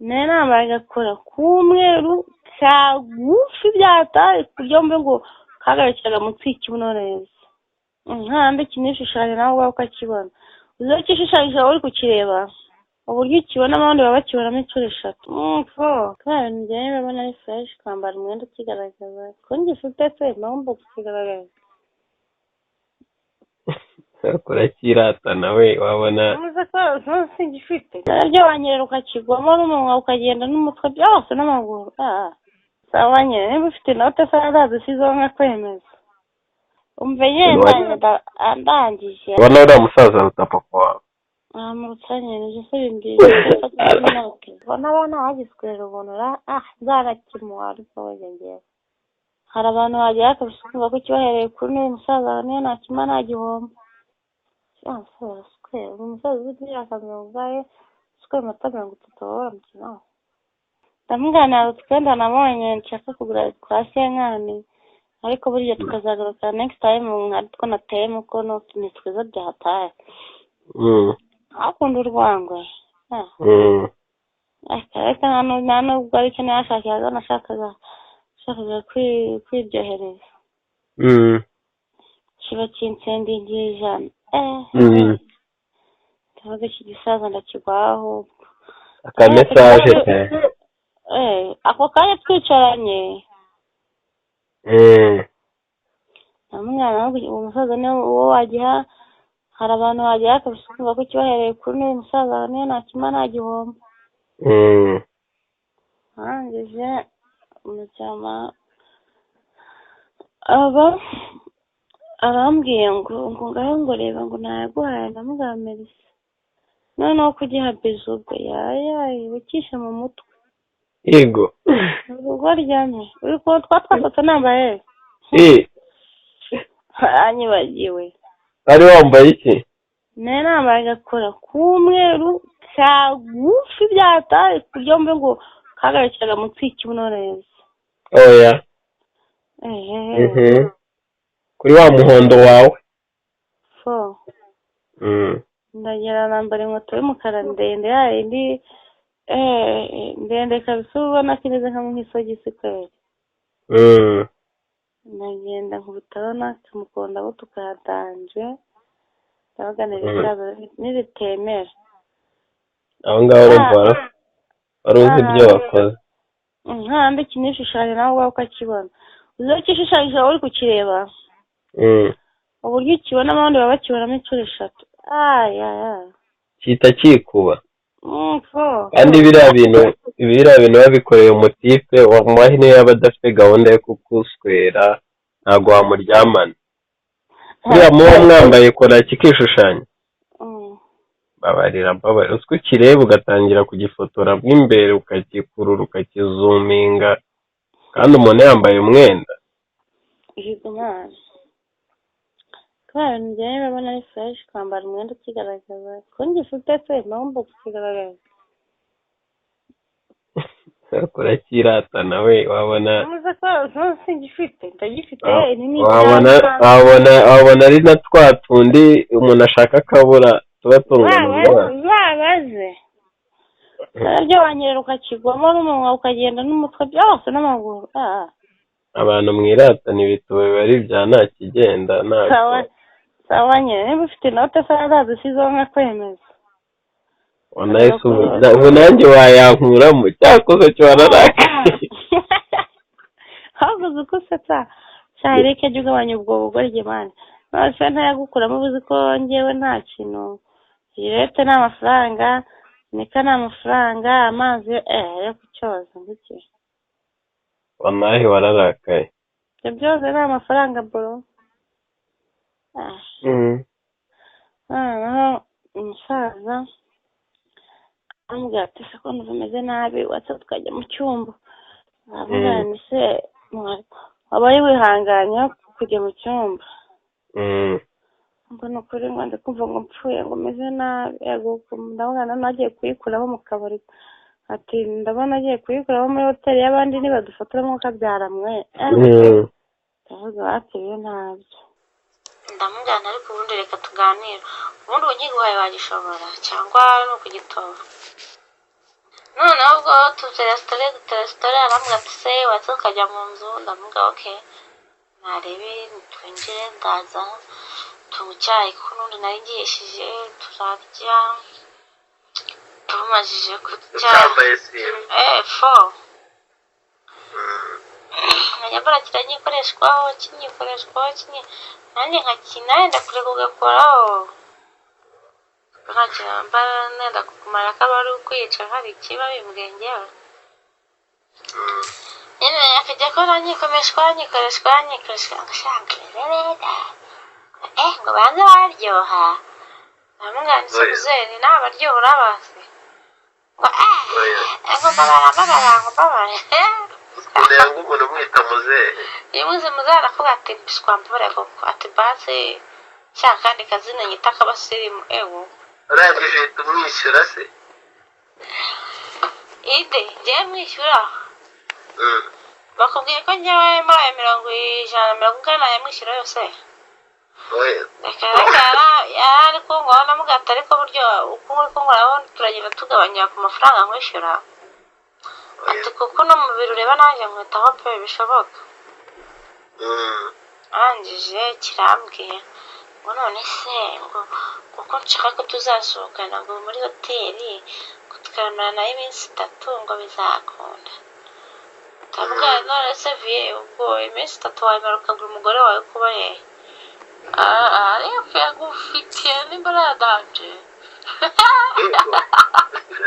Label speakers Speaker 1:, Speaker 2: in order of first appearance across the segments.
Speaker 1: nambaye agakora k'umweru kagufi byataye ku buryo mbe ngo kagarukiraga munsi y'ikibuno neza. Nkandi kinishushanya nawe ubwawe ukakibona. Uzi ko kishushanyije uri kukireba uburyo ukibona abandi baba bakibonamo inshuro 3. Kandi njyewe ndabona ari fresh kwambara umwenda ukigaragaza ko ngifite se mpamvu kukigaragaza.
Speaker 2: Kurakirata nawe wabona
Speaker 1: Umaze ko ntusi ngifite naryo wanyerera ukakigwamo n'umunwa ukagenda n'umutwe byose n'amaguru. Sawa nyine niba ufite inote se azazisizeho nkakwemeza. Umve yenda andangije.
Speaker 2: ubona uriya musaza aruta papa wawe.
Speaker 1: Murutsanye nije se bimbwiye bona abana bagiswera ubonora zarakimuha ariko wegengera. Hari abantu bagiye akabisukumva ko kibahereye kuri n'uyu musaza niyo nakima nta gihombo. Square umusaza ufite akamyogaye square 30 wora mukino. Ndamugana tukenda nabonye nshaka kugura kwa senkani ariko burya tukazagaruka next time ngatwo nateye ko no nitwiza byataye. Akunda urwangwe. Ariko nano ubwo ariko nashakaga nashakaga kwiryohereza. Kiba kinsendingiye ijana. Tabaga kigisaza ndakigwaho.
Speaker 2: Aka message
Speaker 1: ako kanya twicaranye. Namwana umusaza niwe uwo wagiha hari abantu wagiye akabisukumva ko kibahereye kuri n'uyu musaza niyo nakima nta gihombo. Hangije umucyama arambwiye ngo ngaho reba ngo nayaguhaye ndamugamerisa noneho kugiha bizu ubwo wikishe mu mutwe.
Speaker 2: Yego
Speaker 1: urugo ryamye uri ko twatwafata nambaye anyibagiwe.
Speaker 2: ari wambaye iki?
Speaker 1: Nambaye agakora k'umweru kagufi byataye ku buryo mbe ngo kagarukiraga munsi y'ikibuno neza.
Speaker 2: Oya kuri wa muhondo wawe ndagira nambara inkweto y'umukara ndende yindi ndende kabisa ubona kimeze nk'isogisi kweli. Ndagenda nk'ubutabona tumukonda abo tukadanje ndabaganira n'ibitemera aho ngaho urumva wari uzi ibyo wakoze.
Speaker 1: Nkandi kinishushanya nawe ubwawe ukakibona. Uzi ko kishushanyije uri kukireba uburyo ukibona abandi baba bakibonamo inshuro 3.
Speaker 2: Kita kikuba kandi biriya bintu babikoreye umutipe wamuhaye niyo yaba adafite gahunda yo kukuswera ntabwo wamuryamana. Buriya muba mwambaye kora kikishushanya babarira uziko ukireba ugatangira kugifotora bw'imbere ukagikurura ukakizuminga kandi umuntu yambaye umwenda. Kandi njyewe ndabona ari fresh kwambara umwenda ukigaragaza ko ngifite se mpamvu kukigaragaza. Kurakirata nawe wabona
Speaker 1: Umaze ko ntusi ngifite ndagifite
Speaker 2: wabona ari na twa tundi umuntu ashaka akabura tuba tungana.
Speaker 1: Zabaze naryo wanyerera ukakigwamo n'umunwa ukagenda n'umutwe byose n'amaguru.
Speaker 2: Abantu mwiratana ibituba biba ari bya nta kigenda ntabwo.
Speaker 1: Sawa nyine niba ufite inote se azazisizeho nkakwemeza.
Speaker 2: ubu nanjye wayankuramo cyakoze cyo wararakaye.
Speaker 1: Havuze uko usetsa cyareke jya ugabanya ubwo bugoryi mani nose ntayagukuramo ubuzi ko njyewe nta kintu leta ni amafaranga nika ni amafaranga amazi yo kucyoza ngiki
Speaker 2: wallahi wararakaye.
Speaker 1: ibyo byose ni amafaranga bro. Umusaza ambwira ati se ko numeze nabi watse tukajya mu cyumba. Ambwira ni se wabaye wihanganye kujya mu cyumba. Mbona ukuri ngo ndakumva ngo mpfuye ngo meze nabi ndabona nagiye kuyikuraho mu kabari. Ati ndabona agiye kuyikuraho muri hoteli y'abandi nibadufotoramo kabyara mwe. Ndavuga ati biyo ntabyo. Ndamujyana ariko ubundi reka tuganire ubundi ugiguhaye wagishobora cyangwa no kugitora. noneho ubwo tuteresitora arambwira ati se watse ukajya mu nzu ndavuga okay narebe twinjire ndaza tunywa icyayi kuko n'undi nari ngiyishije turarya tumajije kurya fo nkajya kiranyikoreshwaho nanjye nkakina yenda kureka ugakoraho ntacyo mbara nenda kukumara ko aba ari ukwica hari ikiba bimbwengewe nyine akajya akora nyikoreshwa ngashaka ngo banze baryoha namuganditse kuzeri n'abaryoha urabase ngo mbabara
Speaker 2: Ukuntu yanga umuntu umwita muzehe
Speaker 1: iyo muze aravuga ati biswambure koko ati basi shaka kandi kazina nyita kabasirimu ewo
Speaker 2: urangije tumwishyura se
Speaker 1: ide njyewe mwishyura bakubwiye ko njyewe muri ayo 150 yamwishyura yose reka yari kungoraho namugata ariko buryo uko uri kungoraho turagenda tugabanya ku mafaranga nkwishyura ati kuko no mu biro ureba nanjye nkwitaho pe bishoboka arangije kirambwiye ngo none se ngo kuko nshaka ko tuzasohokana ngo muri hoteli tukamarana iminsi 3 ngo bizakunda ndavuga none se vie ubwo iminsi 3 wamara ukagura umugore wawe kuba he ariko yagufitiye n'imbaraga danje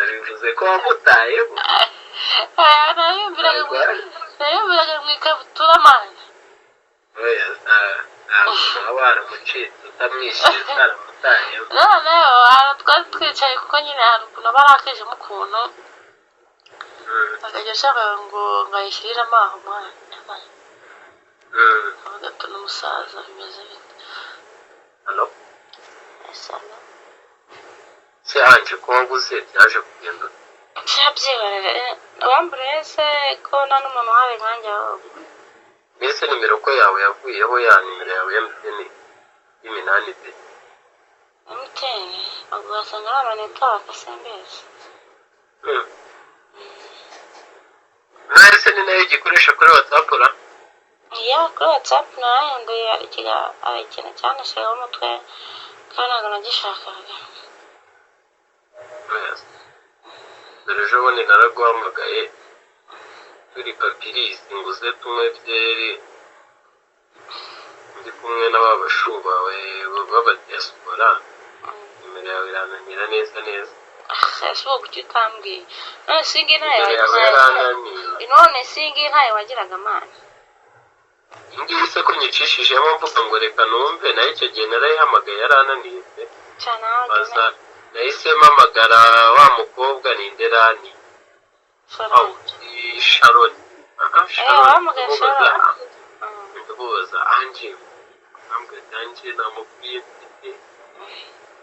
Speaker 2: bivuze ko wamutayeho
Speaker 1: nayumviraga mu ikabutura mani
Speaker 2: ntabwo waramucitse utamwishyuye utaramutayeho
Speaker 1: noneho twari twicaye kuko nyine hari ukuntu aba arakijemo ukuntu akajya ashaka ngo ayishyiriremo aho mwana gato n'umusaza bimeze bite
Speaker 2: hano
Speaker 1: esana
Speaker 2: se anje ko waguze byaje kugenda
Speaker 1: byabyibarere abambure se ko nta n'umuntu uhari nkanjye ahubwo
Speaker 2: mbese nimero ko yawe yavuyeho ya nimero yawe ya MTN y'iminani pe
Speaker 1: MTN ubwo wasanga ari amanota bakasembeza
Speaker 2: mwese ni nayo gikoresha kuri WhatsApp ra
Speaker 1: iya kuri WhatsApp nahinduye ari ikintu cyanashyiraho umutwe kandi ntabwo nagishakaga
Speaker 2: dore ejo bundi naraguhamagaye turi papirisi nguze tumwe byeri ndi kumwe n'ababashu bawe b'abadiaspora nimero yawe irananira neza
Speaker 1: ese ubu kuki utambwiye none singi ntayo wagiraga amana
Speaker 2: ngiye se ko nyicishijemo mvuga ngo reka numve nayo icyo gihe narayihamagaye yarananiye pe nahise mpamagara wa mukobwa ni Nderani Sharon ndabubaza anje namubwiye mfite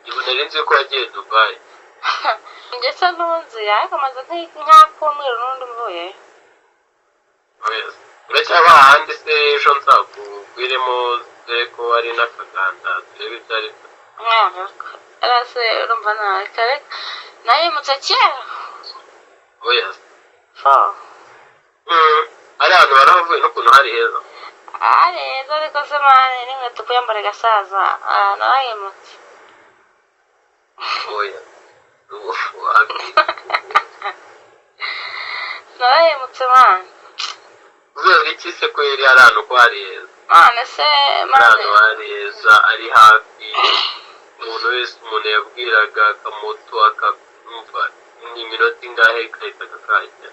Speaker 2: ibu nari nzi ko yagiye Dubai
Speaker 1: ndetse n'unzi ariko amaze nk'akumweru n'undi mvuye
Speaker 2: uracyaba ahandi se ejo nzakubwiremo dore ko ari n'akaganda turebe ibyo ari byo
Speaker 1: arase urumva nawe nayimutse kera
Speaker 2: ari ahantu barahavuye n'ukuntu hari heza
Speaker 1: ari heza ariko se mani n'inkweto kuyambara igasaza narayimutse narayimutse mani
Speaker 2: uzora iki se ko yari ari ahantu ko hari heza
Speaker 1: none se
Speaker 2: ahantu hari heza ari hafi umuntu wese umuntu yabwiraga akamoto akamva iminota ingahe gahita kakajya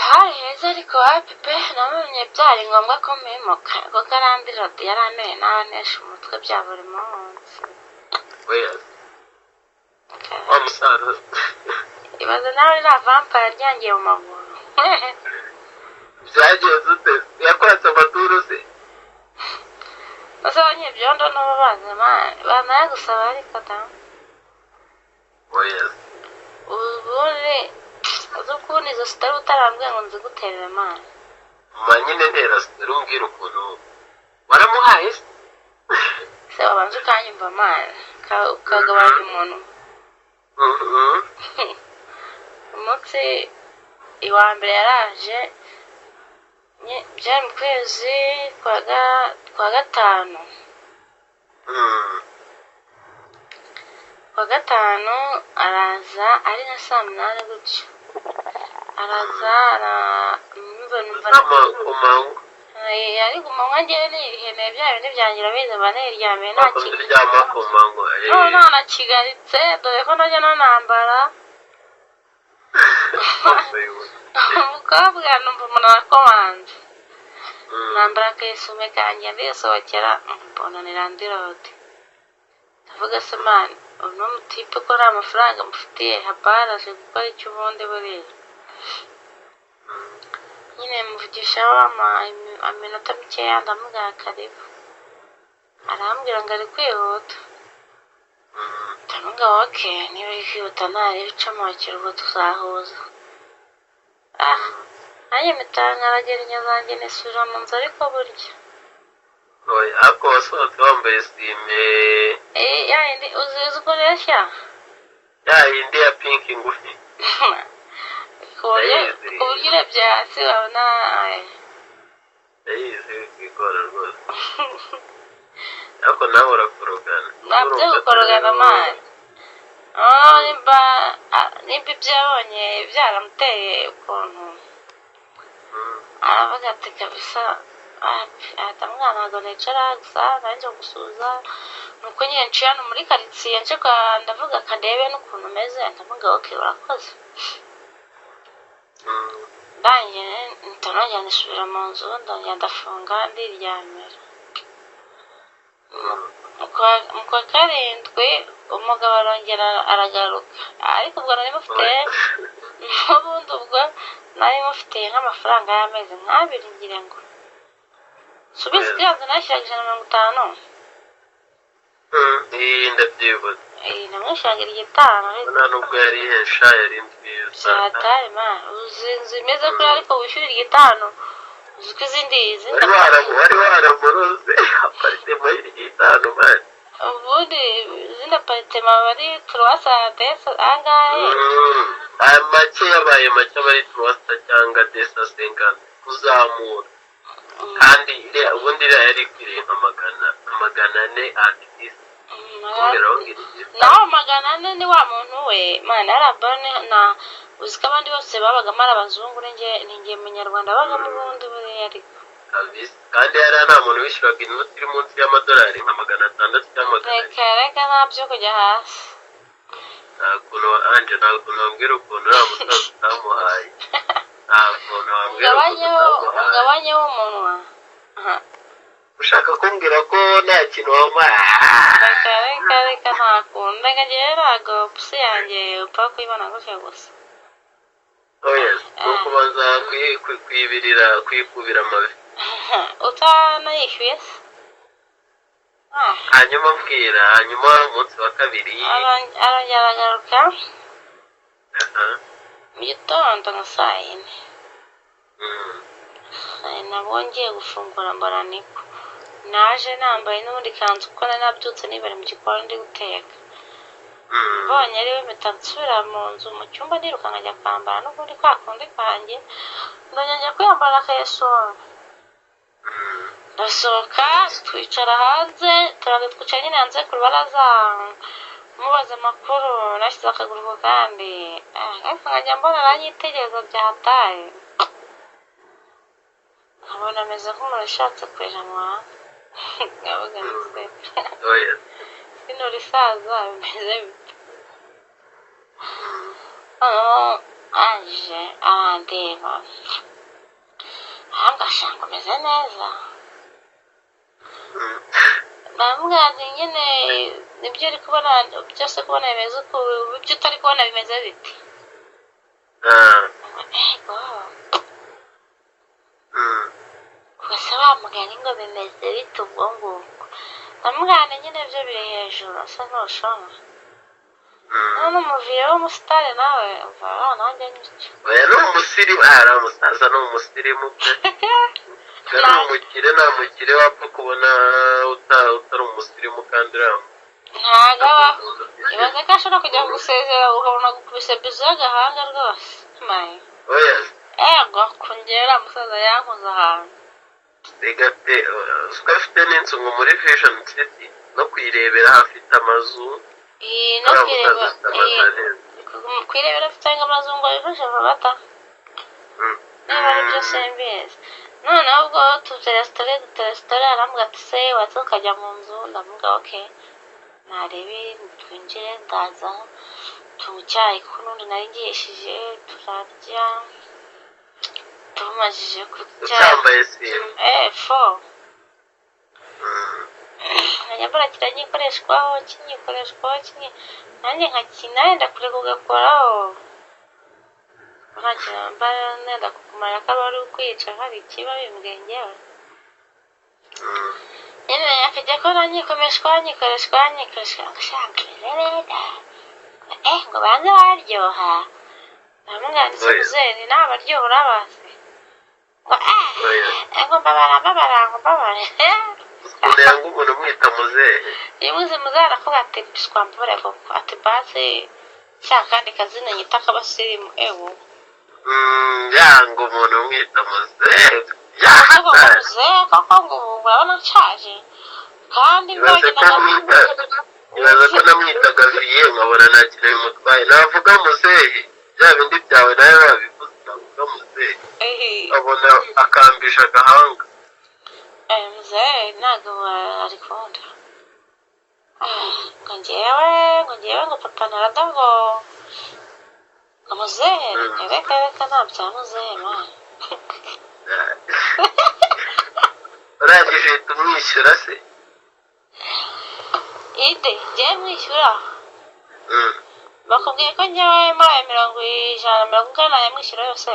Speaker 1: hari heza ariko hapi pe nabonye byari ngombwa ko mpimuka kuko arambira yari aneye n'abanesha umutwe bya buri munsi
Speaker 2: wa musaza
Speaker 1: ibaze nawe iriya vampire ryangiye mu maguru
Speaker 2: byagenze ute yakwatse amaturu se
Speaker 1: ese abanyebyondo n'ubu bamara gusaba ariko da ubundi uzi ukuntu izo sitari utarambwiye ngo nzi guterera mani
Speaker 2: nyine ntera sitari umbwira ukuntu waramuhaye
Speaker 1: se wabanza ukanyumva mani ukagabanya umuntu umunsi iwa mbere yaraje byari mu kwezi kwa gatanu. Kwa gatanu araza ari nka saa munani gutyo, araza numva ari ku manywa ngewe niriheneye bya bindi byangira bize mba niryamiye nta nakigaritse, dore ko najya nanambara. Umukobwa numva umuntu arakomanze, nambara akayisume kanjye ndisohokera, mbona ni landirodi. ndavuga se mani, uno mutipe ko nta mafaranga mufitiye, habari aje gukora icyo ubundi buriya. Nyine muvugishaho iminota mikeya, ndamubwira karibu, arambwira ngo ari kwihuta. ndamubwira oke, niba ari kwihuta ntarebe icamo bakirwa tuzahuza. nanjye mpita nkaragera inyo zanjye nisubira mu nzu, ariko burya
Speaker 2: ariko wasohotse wambaye sime
Speaker 1: ya yindi uzi ukoresha
Speaker 2: ya yindi ya pinki ngufi
Speaker 1: ku buryo urebye hasi wabona
Speaker 2: yayizi kwikora rwose. ariko nawe urakorogana,
Speaker 1: nabyo gukorogana mani. nimba ibyo yabonye byaramuteye ukuntu, aravuga ati kabisa ahita mwana ntabwo nicara gusa nanjye gusuhuza. nuko nyine nciye hano muri karitsiye nje ndavuga kandebe n'ukuntu umeze, ndavuga oke urakoze. ndangije mpita nongera nisubira mu nzu, ndongera ndafunga ndiryamira. mu kwa karindwi umugabo arongera aragaruka, ariko ubwo nari mufite n'ubundi ubwo nari mufitiye nk'amafaranga y'amezi nk'abiri ngira ngo subiza ikiganza nashyiraga 150.
Speaker 2: ndabyibuze
Speaker 1: namwishyuraga 5.
Speaker 2: nta nubwo yari ihesha, yari nziza
Speaker 1: byatari ma uzi inzu imeze kuri, ariko wishyura 5. uzi ko izindi
Speaker 2: wari waramuroze aparitema y'5 mani.
Speaker 1: ubundi izindi aparitema bari turuwasantese angahe.
Speaker 2: aya make yabaye make aba ari turuwasa cyangwa desa 50 kuzamura, kandi ubundi iriya yari ikwiriye nka 400 atisi.
Speaker 1: naho 400 ni wa muntu we mani arabane na uzi ko abandi bose babagamo ari abazungu, ninjye munyarwanda babagamo ubundi buriya. ariko
Speaker 2: kandi hariya nta muntu wishyuraga inoti iri munsi y'amadolari nka 600 cyangwa 700.
Speaker 1: reka ntabyo kujya hasi.
Speaker 2: ntabwo wambwira ukuntu uriya musaza utamuhaye, ntabwo wambwira ukuntu utamuhaye.
Speaker 1: ugabanyeho umunwa.
Speaker 2: ushaka kumbwira ko nta kintu wamuhaye?
Speaker 1: reka nta kuntu, reka njyewe ntabwo pusi yanjye upfa kuyibona gutya gusa.
Speaker 2: ni ukubanza kwikubira amavi
Speaker 1: utanayishyuye se.
Speaker 2: hanyuma mbwira, hanyuma umunsi wa kabiri
Speaker 1: arongera aragaruka mu gitondo nka saa 4. nabwo ngiye gufungura mbona niko naje nambaye n'ubundi kanzu kuko nari nabyutse nibere mu gikoni ndi guteka. mbonye ariwe mpita nsubira mu nzu mu cyumba niruka nkajya kwambara n'ubundi kwa kundi kanjye, ndongera njya kwiyambara akayesoro. ndasohoka twicara hanze, twicara nyine hanze ku rubaraza mubaza amakuru, nashyize akaguru ku kandi, ariko nkajya mbona aranyitegereza byahataye, nkabona ameze nk'umuntu ushatse kwejanwa. nkavuga nise bino risaza bimeze bite. aje arandeba arambwira ngo umeze neza. ndamubwira nti nyine nibyo uri kubona byose kubona bimeze uko, ibyo utari kubona bimeze biti. ego gusa bamugana ngo bimeze bite ubwo ngubwo. ndamubwira nyine byo biri hejuru asa n'ushoma. none umuviye w'umusitari nawe umva nanjye nicyo.
Speaker 2: oya ni umusirimu, ari umusaza ni umusirimu pe. nta mukire wapfa kubona utari umusirimu kandi uramba.
Speaker 1: ntago abaho ibaze ko ashobora kujya gusezera ukabona gukubise bizo y'agahanga rwose mayi ego kongera umusaza yankoze ahantu
Speaker 2: bigate ufite n'inzu ngo muri vision city no kuyirebera hafite amazu
Speaker 1: no kwirebera afite amazu ngo bifashe bata niba ari byo simbizi noneho ubwo tuteresitora arambwira ati se watse ukajya mu nzu ndavuga okay narebe twinjire ndaza tunywa icyayi kuko n'undi nari ngishije turarya tumajije kurya fo nkanyambara kiranyikoreshwaho nanjye nkakina yenda kure kugakoraho ntakirambara nenda kukumara ko aba ari ukwica hari ikiba bimbwengewe nyine akajya ko nanyikomeshwa ngashaka ngo banze baryoha namwanditse muzeri n'abaryoha urabazi ngo mbabara
Speaker 2: urenga umuntu umwita muzehe
Speaker 1: iyo mwize muzehe aravuga ati biswambure koko ati basi cyangwa kandi kazina nyita kabasirimu ewo
Speaker 2: yanga umuntu umwita muzehe
Speaker 1: muzehe koko ngo urabona nshaje kandi
Speaker 2: ibaze ko namwitaga viye nkabona nta kintu bimutwaye navuga muzehe bya bindi byawe nawe wabivuze navuga muzehe abona akambisha agahanga
Speaker 1: muzehe ntabwo arikunda ngo ngewe ngo papa narada ngo muzehe reka nta bya muzehe mwana
Speaker 2: urangije uhita umwishyura se
Speaker 1: ide ngewe mwishyura bakubwiye ko ngewe muri ayo 150 yamwishyura yose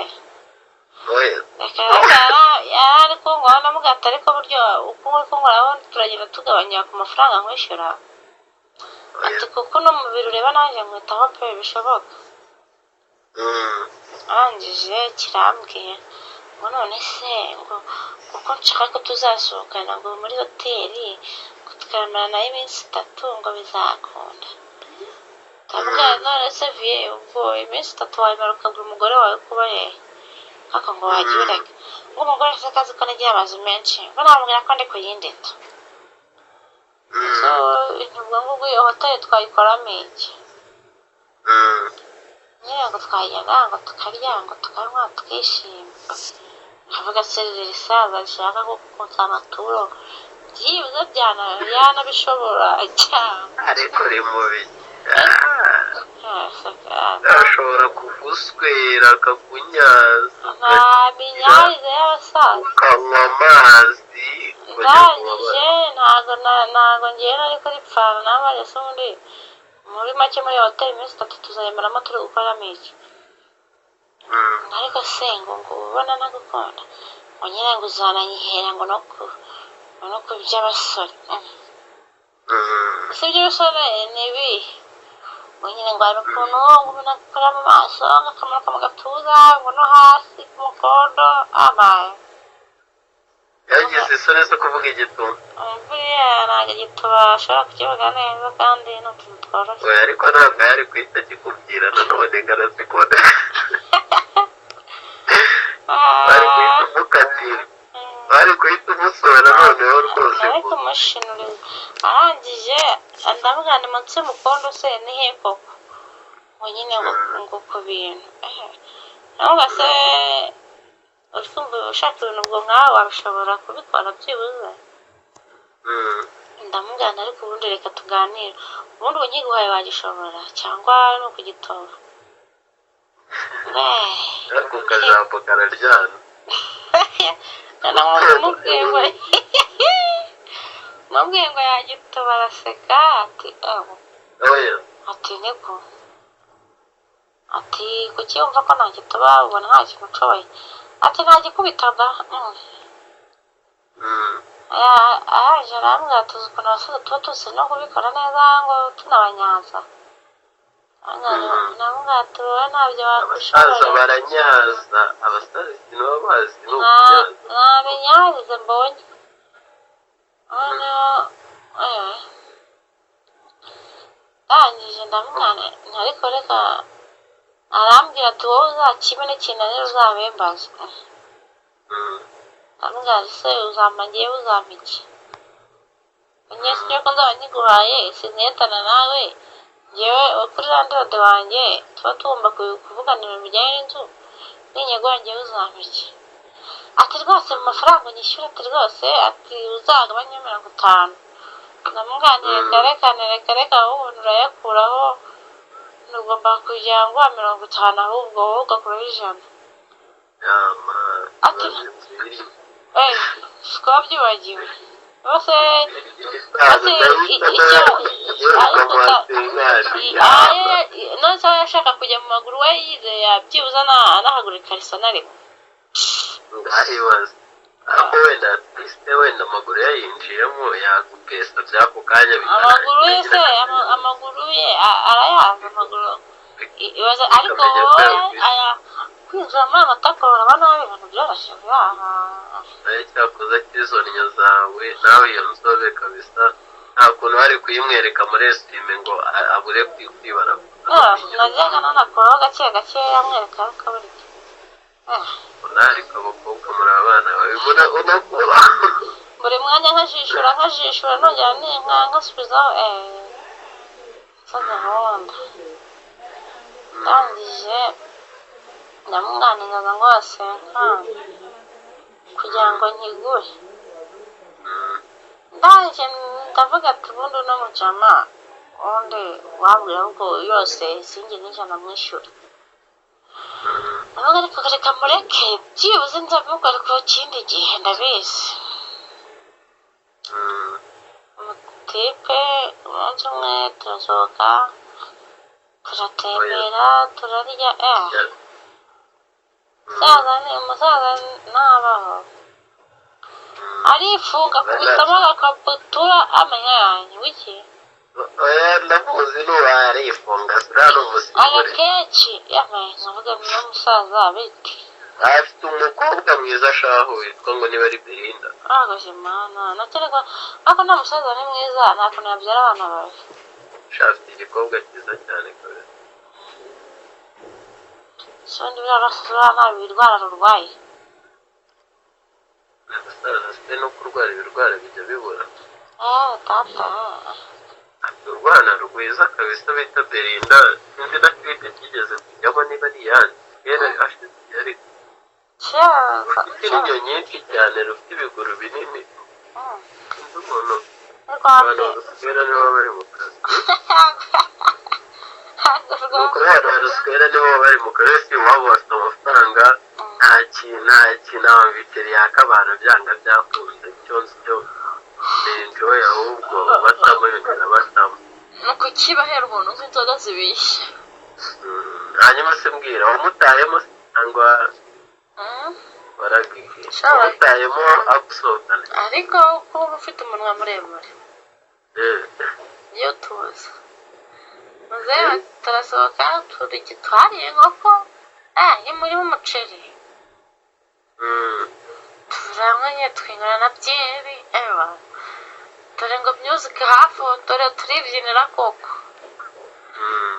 Speaker 1: yari kungoraho namugata ariko buryo uko uri kungoraho turagenda tugabanya ku mafaranga nkwishyura ati kuko no mu biro ureba nanjye nkwitaho pe bishoboka arangije kirambwiye ngo none se ngo kuko nshaka ko tuzasohokana ngo muri hoteli tukamarana nayo iminsi 3 ngo bizakunda ndavuga none se viye ubwo iminsi 3 wayimara ukagura umugore wawe kuba hehe kaka ngo wajya ureka ngo umugore afite akazi ko nagiye amazu menshi ngo namubwira ko ndi ku yindi nzu so intubwo ngubwo iyo hoteli twayikoramo iki nyine ngo twagenda ngo tukarya ngo tukanywa tukishima avuga se risaza rishaka kukunsa amaturo byibuze byanabishobora cyane
Speaker 2: ariko uri mubi ashobora kuguswera akakunyaza
Speaker 1: nta minyarize y'abasaza
Speaker 2: ukanywa amazi
Speaker 1: ndangije ntago ngenda ariko ripfana n'amazi se ubundi muri make muri hoteli iminsi 3 tuzayemeramo turi gukoramo iki ariko se ngo ubona ntagukunda ngo nyine ngo uzananyihera ngo no ku by'abasore si iby'abasore ni ibihe ngo nyine ngo hari ukuntu ngo umuntu akora mu maso akamanuka mu gatuza ngo no hasi ku mukondo amaye
Speaker 2: yagize isoni zo kuvuga igituba
Speaker 1: buriya ntabwo igituba ashobora kukivuga neza kandi ni utuntu tworoshye
Speaker 2: ariko ntabwo yari guhita kikubwira nanone ngarazikora bari guhita umukatira bari guhita umusora noneho rwose
Speaker 1: ariko umushinuriza arangije ndamugana munsi y'umukondo se nihe koko ngo nyine ngo ku bintu nawe se ukumva ushaka ibintu ubwo nkawe wabishobora kubikora byibuze ndamugana ariko ubundi reka tuganire ubundi unyiguhaye wagishobora cyangwa ni ukugitora
Speaker 2: ariko ukajambo kararyana
Speaker 1: mubwiye ngo yagitoba araseka ati ati niko ati kuki wumva ko ntagitoba ubona nta kintu ushoboye ati ntagikubita da araje arambwira tuzi ukuntu abasaza tuba tuzi no kubikora neza ngo tunabanyaza namubwira ati wowe ntabyo wakwishoboye
Speaker 2: abasaza baranyaza abasaza ikintu baba bazi ni
Speaker 1: ukunyaza ntabinyarize mbonye noneho ndangije ndamwana ariko reka arambwira ati wowe uzakibe n'ikintu rero uzabembaza ndamubwira se uzampa ngewe uzampa iki unyese ko nzaba nkiguhaye sinetana nawe ngewe kuri randade wanjye tuba tugomba kuvugana ibintu bijyanye n'inzu n'inyego ngewe uzampa iki ati rwose mu mafaranga unyishyura ati rwose ati uzagabanya 50 ndamubwira reka wowe ubuntu urayakuraho ntugomba kujya ngo 50 ahubwo wowe ugakuraho 100 ati siko byibagiwe bose nonese aba yashaka kujya mu maguru we yize yabyibuza anahagura ikariso nariko
Speaker 2: ndahibaza aho wenda amaguru yayinjiyemo yagupesa byako kanya
Speaker 1: amaguru ye se amaguru ye arayaza amaguru ibaza ariko wowe kwinjira muri amatako urabona ibintu byoroshye
Speaker 2: nayo cyakoze cy'izo nyo zawe nawe iyo nzobe kabisa nta kuntu hari kuyimwereka muri esitime ngo abure kwibara
Speaker 1: najyaga nanakuraho gake amwereka akaburike
Speaker 2: unarika abakobwa muri abana bawe unakura
Speaker 1: buri mwanya nkajishura nongera nkasubizaho sa gahunda ndangije ndamwaniriza ngo asenka kugira ngo nkigure ndangije ndavuga ati ubundi uno mujama ubundi wabwira ahubwo yose sinjye n'ijana mwishyura ndavuga ariko reka mureke byibuze nzabimukora ku kindi gihe ndabizi umutipe umunsi umwe turasohoka turatembera turarya umusaza nabaho arifunga kubitamo agakabutura amenya yanjye wiki
Speaker 2: ndamuzi n'uwa arifunga sura n'umusigure
Speaker 1: agakeci yambaye nkavuga n'umusaza biti
Speaker 2: afite umukobwa mwiza ashaho witwa ngo niba ari Belinda
Speaker 1: agashimana nakereka ako nta musaza ni mwiza nta kuntu yabyara abana bawe
Speaker 2: shafite igikobwa cyiza cyane kabisa
Speaker 1: sondi birarasura nta birwara rurwaye
Speaker 2: abasaza se no kurwara ibirwara bijya bibura
Speaker 1: tata
Speaker 2: urwana rwiza kabisa bita Belinda sinzi na twite kigeze kujyaho niba ari yanjye kera hashize yari rufite indyo nyinshi cyane rufite ibiguru binini sinzi umuntu abantu baduswera nibo bari mu kazi nuko rero baduswera nibo bari mu kazi si iwabo bafite amafaranga nta kintu abambiteri yaka abantu byanga byakunze icyo nzi cyo enjoy ahubwo batamo ibintu batamo
Speaker 1: nuko kibahera ubuntu nk'inzoga zibishye
Speaker 2: hanyuma se mbwira wamutayemo cyangwa waragiye wamutayemo agusohokana
Speaker 1: ariko kuba ufite umunwa muremure iyo tuza muzehe turasohoka twariye inkoko imurimo umuceri turanywe twinyura na byeri dore ngo music hafi dore turibyinira koko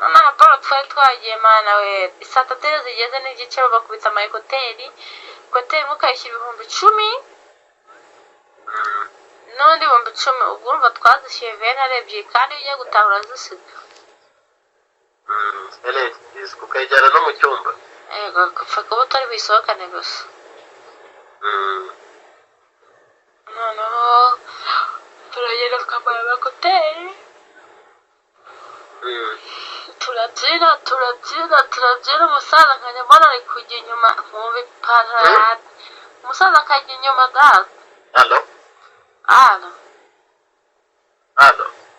Speaker 1: noneho paul twari twagiye mana we saa 3 zigeze n'igice bakubita amayekoteri koteri mukayishyura 10,000 n'undi 10,000 ubwo urumva twazishyuye venare ebyiri kandi ugiye gutahura zisiga
Speaker 2: ukayijyana no mu cyumba
Speaker 1: yego kupfa kuba utari buyisohokane gusa noneho turagenda twambara amakoteri turabyina umusaza nkajya mbona ari kujya inyuma nkumva ipantaro umusaza akajya inyuma gaza hano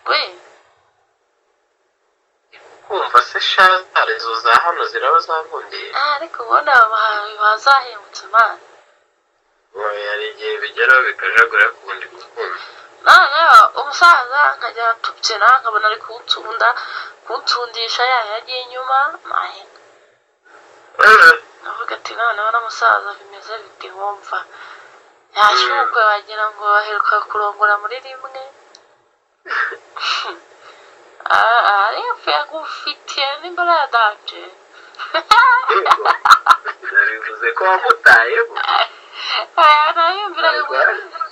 Speaker 1: we
Speaker 2: kumva se shazare izo za hano ziraba zankundiye
Speaker 1: ariko ubona bazahembutse mani
Speaker 2: hari igihe bigeraho bikajagura kubundi gukunda
Speaker 1: noneho umusaza nkajya tubyina nkabona ari kunsundisha yagiye inyuma mahenga navuga ati noneho n'umusaza bimeze biti wumva yashyukwe wagira ngo baheruka kurongora muri rimwe ariyo yagufitiye n'imbara ya danje.
Speaker 2: Nabivuze ko wamutayeho.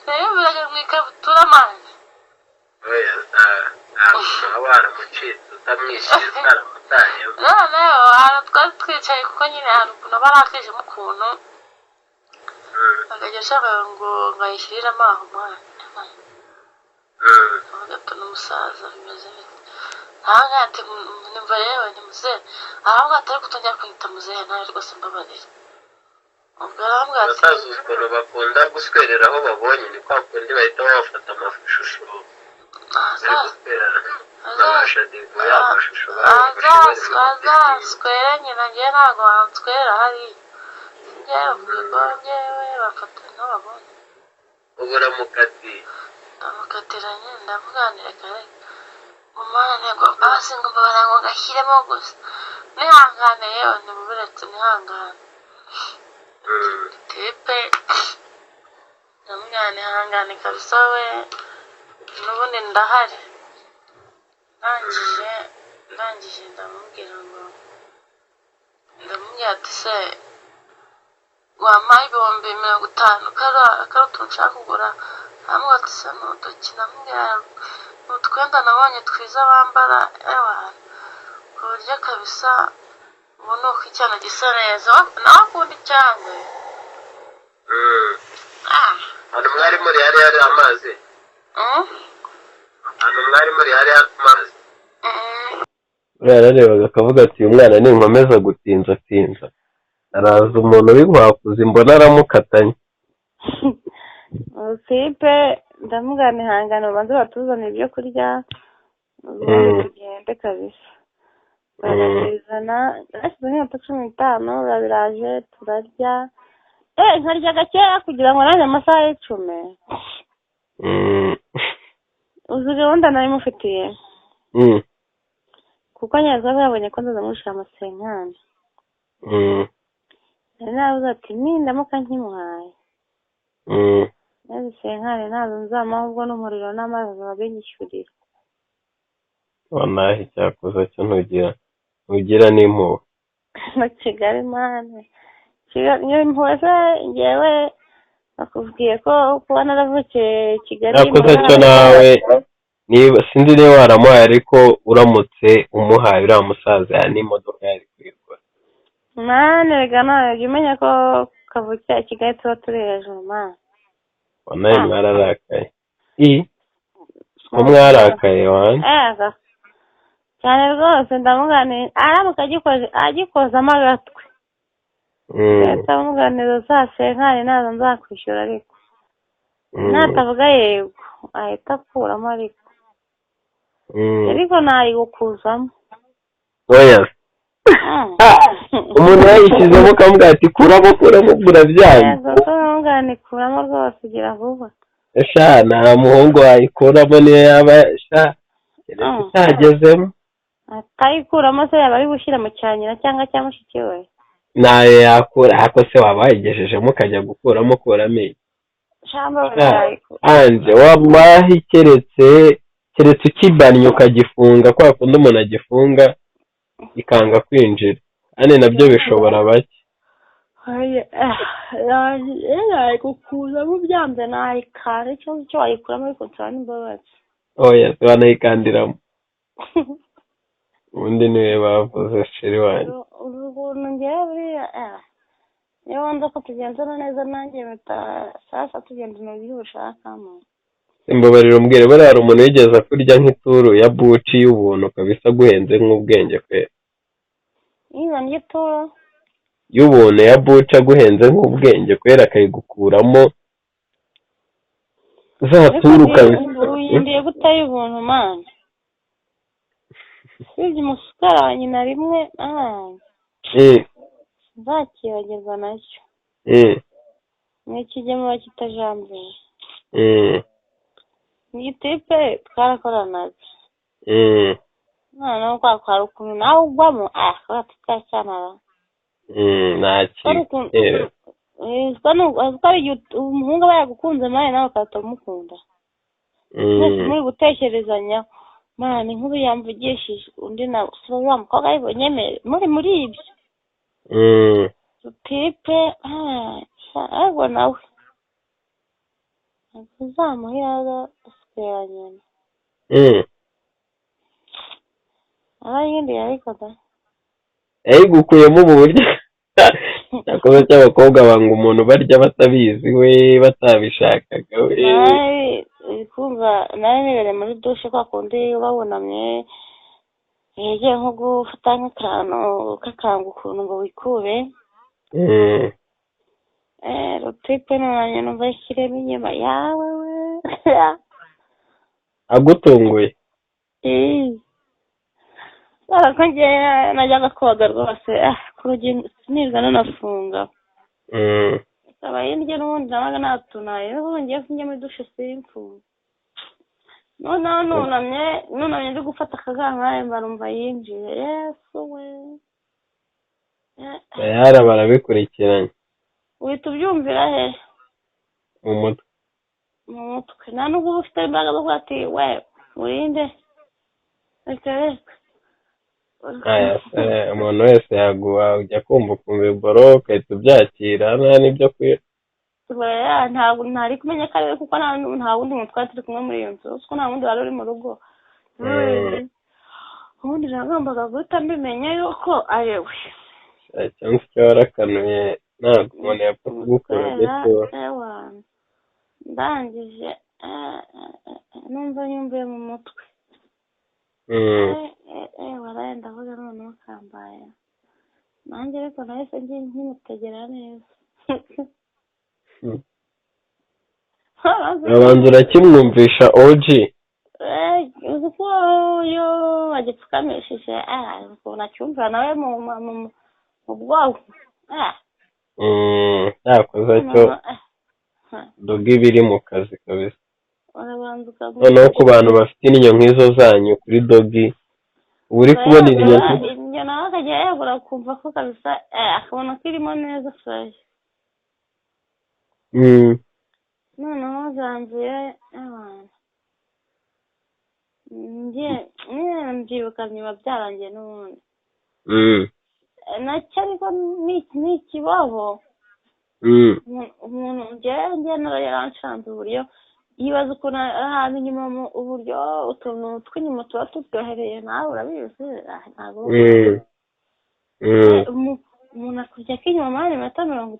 Speaker 1: Nayumviraga mu ikabutura mani.
Speaker 2: Oya abana mucitse utamwishyuye utaramutayeho.
Speaker 1: Noneho ahantu twari twicaye kuko nyine ahantu ukuntu aba arakijemo ukuntu akajya ashaka ngo ngayishyiriremo aho mwana. Gatatu n'umusaza bimeze bite. Ahanga ati nimva yewe ni muzehe. Ahanga atari kutongera kunyita muzehe nawe rwose mbabarira. Ubwo arambwira ati
Speaker 2: abasaza ukuntu bakunda guswerera aho babonye ni kwa kundi bahita bafata amashusho.
Speaker 1: azaswera nyina ngewe ntabwo wanswera hariya. Njyewe bafata ntibabone.
Speaker 2: Ubu uramukatiye.
Speaker 1: Ndamukatira nyine ndamuganira kare. Umwana ngo basi ngo mbabara ngo gashyiremo gusa. Nihangane yewe ntibubiretse nihangane. Tipe ndamubwira nihangane kabisa we n'ubundi ndahari. Ndangije ndamubwira ati se wampaye ibihumbi 50 kari utuntu nshaka kugura. Aramubwira ati se ni uduki. Ndamubwira ni utwenda nabonye twiza bambara ku buryo kabisa ubu ni uko icyana gisa neza nawe akunda icyangwe.
Speaker 2: Hano mwari muri hari amazi. Hano mwari muri hari amazi. Yararebaga akavuga ati uyu mwana ninkomeza gutinza araza umuntu w'inkwakuzi mbona aramukatanye.
Speaker 1: Tipe ndamugana ihangane ubanza batuzana ibyo kurya tugende kabisa. Barabizana nashyize nk'iminota 15 babiraje turarya. Nkarya gakeya kugira ngo nanjye amasaha y'icumi. Uzi gahunda nari mufitiye? Kuko nyazaga yabonye ko ndazamushira amasenkani. Navuze ati nindamuka nkimuhaye. Nazi senkani ntazo nzamaho ubwo n'umuriro n'amazi babinyishyurira.
Speaker 2: Wallahi cyakoze cyo ntugira n'impuhwe.
Speaker 1: Mu Kigali mane. Impuhwe se ngewe bakubwiye ko kuba naravukiye Kigali.
Speaker 2: Cyakoze cyo nawe niba sinzi niba waramuhaye ariko uramutse umuhaye uriya musaza n'imodoka yari kwigura.
Speaker 1: Mane rega nawe jya umenya ko kavukira Kigali tuba turi hejuru mane.
Speaker 2: Wallahi mwararakaye. Ko mwarakaye wane?
Speaker 1: Cyane rwose ndamuganira aramuka agikozamo agatwe. Ndamuganira senkani nazo nzakwishyura ariko. Natavuga yego ahita akuramo ariko. Ariko nayigukuzamo.
Speaker 2: Oya. Umuntu yayishyizemo ukavuga ati kuramo burabyanze.
Speaker 1: Ndamugana ikuramo rwose ugira vuba.
Speaker 2: Esha nta muhungu wayikuramo niyo yaba utagezemo.
Speaker 1: Atayikuramo se yaba ari gushyira mu cyanyina cyangwa cya mushiki we.
Speaker 2: Nayo yakura ako se waba wayigejejemo ukajya gukuramo kuramo. Anje wallahi keretse ukibanye ukagifunga kwa kundi umuntu agifunga ikanga kwinjira. Ane nabyo bishobora bake.
Speaker 1: Kukuramo byanze nayikara icyo wayikuramo ariko nsaba n'imbabazi.
Speaker 2: Oya wanayikandiramo. Ubundi niwe bavuze sheri wanjye.
Speaker 1: Ukuntu ngewe buriya iyo wumva ko tugenzana neza nanjye bita sasa tugendana uburyo ubushakamo.
Speaker 2: Imbabarira umbwire buriya hari umuntu wigeze kurya nk'ituru ya buci y'ubuntu kabisa guhenze nk'ubwenge kwe.
Speaker 1: Iyo ni ituru
Speaker 2: y'ubuntu ya buci aguhenze nk'ubwenge kwera akayigukuramo za turu kabisa.
Speaker 1: Uyindiye gutaye ubuntu mani. Sibye umusukara wa nyina rimwe nzakibagirwa nacyo. Ni ikigemura kitajambuye. Ni igitipe twarakoranaga. Noneho kwari ukuntu nawe ugwamo tukacyanara. Umuhungu aba yagukunze nawe ukahita umukunda. Mwese muri gutekerezanya mani nk'ubu yamvugishije undi na wa mukobwa yibonye muri ibyo tipe ariko nawe uzamuhiraga usigaye nyina yindi yarikoda
Speaker 2: yayigukuyemo mu buryo cyakoze cy'abakobwa banga umuntu barya batabizi we batabishakaga we
Speaker 1: kumva nawe nibere muri dushe kwa kundi babonamye yegeye nko gufata nk'akantu kakanga ukuntu ngo wikube rutipe nanjye numva yashyiremo inyuma yawe we
Speaker 2: agutunguye
Speaker 1: ko njye najyaga koga rwose ku rugi sinirwa nanafunga ikaba yindya n'ubundi nabaga natunaye n'ubu ngiye njya muri dushe simfunga noneho nunamye ndi gufata akagangaye mbarumva yinjiye yesu we
Speaker 2: bayara barabikurikiranye
Speaker 1: uhita ubyumvira he
Speaker 2: mu
Speaker 1: mutwe nta nubwo uba ufite imbaraga zo kuvuga ati we urinde reka
Speaker 2: umuntu wese yaguha ujya kumva ukumva iboro ugahita ubyakira nta n'ibyo kwira
Speaker 1: ntabwo ntari kumenya ko ari we kuko nta wundi muntu twari turi kumwe muri iyo nzu kuko nta wundi wari uri mu rugo ubundi nagombaga guhita mbimenya yuko ari we
Speaker 2: cyangwa se warakanuye ntabwo umuntu yapfa kugukora gito
Speaker 1: ndangije numva nyumviye mu mutwe waraye ndavuga noneho kambaye nanjye ariko nahise nkimutegera neza
Speaker 2: urabanza urakimwumvisha oji
Speaker 1: uzi ko yo agipfukamishije ukuntu acyumvira nawe mu bwonko
Speaker 2: yakoze cyo doga ibiri mu kazi kabisa noneho ku bantu bafite inyo nk'izo zanyu kuri dogi uba uri kubona inyo
Speaker 1: inyo nawe akajya yagura kumva ko kabisa akabona ko irimo neza fresh noneho zanzuye abantu mbyibuka nyuma byarangiye n'ubundi nacyo ariko ni ikibaho umuntu njyewe yaranshanze uburyo yibaza ukuntu ahantu inyuma uburyo utuntu tw'inyuma tuba turyohereye nawe urabizi ntabwo umuntu akurya k'inyuma mani minota 50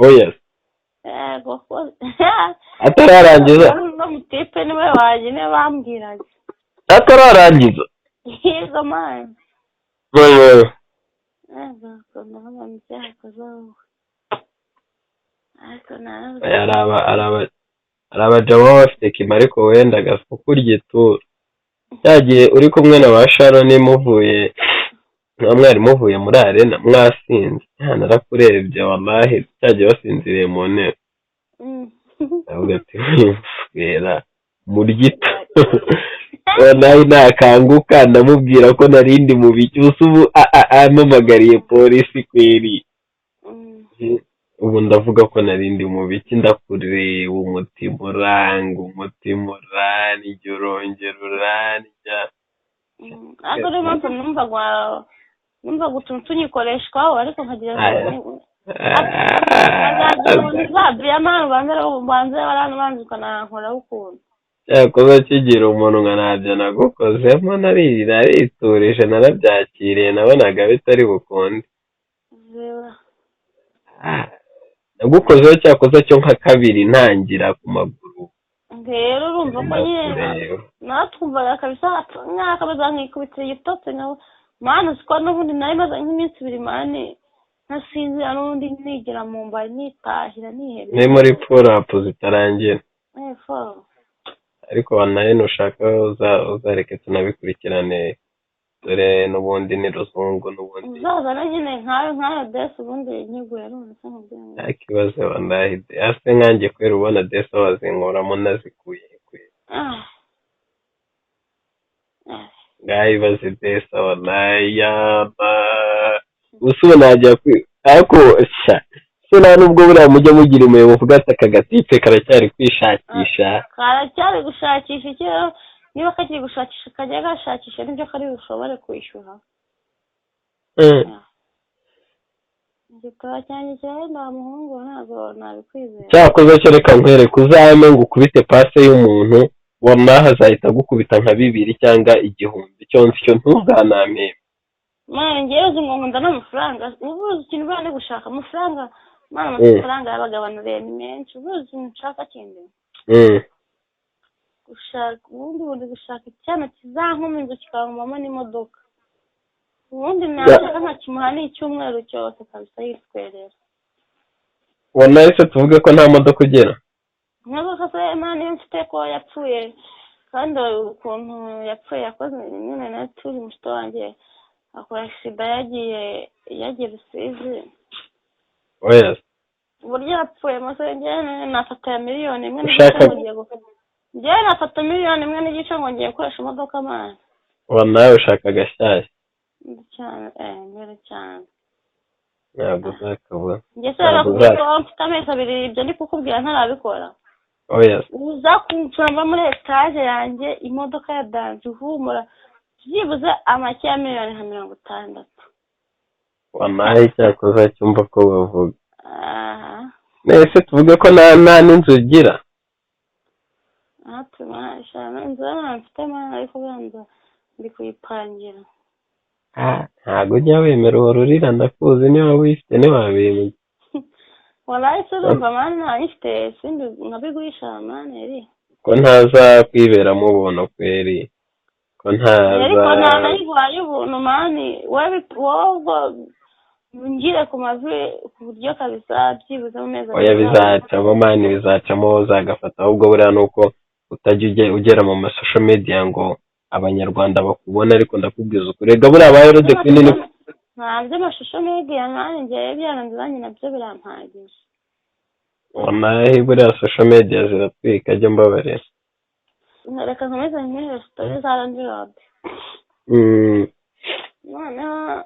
Speaker 2: oya
Speaker 1: yego
Speaker 2: atararangiza
Speaker 1: n'umutipe niwe wanjye niwe bambwiraga
Speaker 2: atararangiza
Speaker 1: yego mani
Speaker 2: hari abajama baba bafite kima ariko wenda agafu kurya ituru cyagiye uri kumwe na ba Sharon muvuye mwari muvuye muri arena mwasinze narakurebye wallahi cyagiye basinziriye mu ntebe avuga ati wera murgito nawe nakanguka ndamubwira ko narindi mu bicyusa ubu amamagariye polisi kweri ubu ndavuga ko narindi mu biki ndakureba umutima uranjye urongera urandya
Speaker 1: ariko rero mpamvu numvaga utuntu tunyikoreshwaho ariko nkagira ngo azagira amahano banze baranze ukanankora ukuntu
Speaker 2: cyakoze kigira umuntu nka ntabyo nagukozemo nariturije narabyakiriye nabonaga bitari bukunde nagukozeho cyakoze cyo nka kabiri ntangira ku maguru
Speaker 1: rero urumva ko nyine natwumvaga kabisa nkakabaza nkikubitira igitotsi nkawe mani siko n'ubundi nari maze nk'iminsi 2 mani ntasinzira n'ubundi nigira mu mbaye nitahira nihebye
Speaker 2: ni muri pull-up zitarangira ariko nawe nushaka uzareke tunabikurikirane dore n'ubundi ni ruzungu n'ubundi
Speaker 1: uzazana nyine nkayo desi ubundi nyiguye none se nkubwira
Speaker 2: nta kibazo wallahi ase nkanjye kwera ubona desi wazinkuramo nazikuye ngaho ibaze desi wallahi yaba ubu najya ariko so nta nubwo buriya mujya mugira umuyobozi ugata aka gatipe karacyari kwishakisha
Speaker 1: karacyari gushakisha icyo niba kagiye gushakisha kajya gashakisha n'ibyo kari bushobore kwishyura. igitabo cyanjye cyawe nta muhungu ntabwo nabikwizera.
Speaker 2: cyakoze cyo reka nkwereke uzame ngo ukubite pase y'umuntu wallahi azahita agukubita nka 2,000 cyangwa 1,000 cyonse cyo ntuzanampe.
Speaker 1: Mwana ngewe uzi ngo nkunda n'amafaranga, ubuze ikintu bane gushaka amafaranga, mwana amafaranga y'abagabanuriye ni menshi, ubuze ikintu nshaka kindi. Gushaka ubundi gushaka icyana kizankoma inzu kikangumamo n'imodoka. Ubundi nashaka nkakimuha n'icyumweru cyose kabisa yitwerera.
Speaker 2: Wallahi se tuvuge ko nta modoka ugera.
Speaker 1: Imodoka se Imana iyo mfite ko yapfuye kandi ukuntu yapfuye yakoze nyine na turi mushito wanjye akora sida yagiye Rusizi.
Speaker 2: Oya.
Speaker 1: Uburyo yapfuye mose njye nafata miliyoni imwe n'igice ngiye gukora. Njye nafata miliyoni imwe n'igice ngo ngiye gukoresha imodoka mana.
Speaker 2: Wallahi ushaka gashyashya.
Speaker 1: Cyane mbere cyane.
Speaker 2: Ntabwo uzakabura.
Speaker 1: Njye se bakubwira mfite amezi 2 ibyo ndi kukubwira ntarabikora.
Speaker 2: Oya.
Speaker 1: Uza kuncuramba muri etage yanjye imodoka ya danje uhumura byibuze amake ya miliyoni nka 60.
Speaker 2: Wallahi cyakoze cyumva ko bavuga. Nese tuvuge ko nta n'inzu ugira.
Speaker 1: Tumasha inzu mfite mana ariko banza ndi kuyipangira.
Speaker 2: Ntabwo ujya wemera ururira ndakuzi niba wifite ntiwabimenya.
Speaker 1: Wallahi se urumva mana ifite sindi nkabigurisha mana eri.
Speaker 2: Ko ntaza kwiberamo ubuntu kweri. Ko ntaza.
Speaker 1: Ariko nayiguhaye ubuntu mani wowe ngire ku mavi ku buryo kabisa byibuze mu mezi.
Speaker 2: Oya bizacamo mani bizacamo uzagafata ahubwo buriya nuko utajya ugera mu social media ngo abanyarwanda bakubona ariko ndakubwiza ukuri rega buriya abaye de kinini
Speaker 1: ntabyo amashusho media mani ngiye byaranzanye nabyo birampagije.
Speaker 2: Wallahi buriya social media ziratwika ajya mbabarira.
Speaker 1: Reka nkomeze nk'iyo story za Landlord. Noneho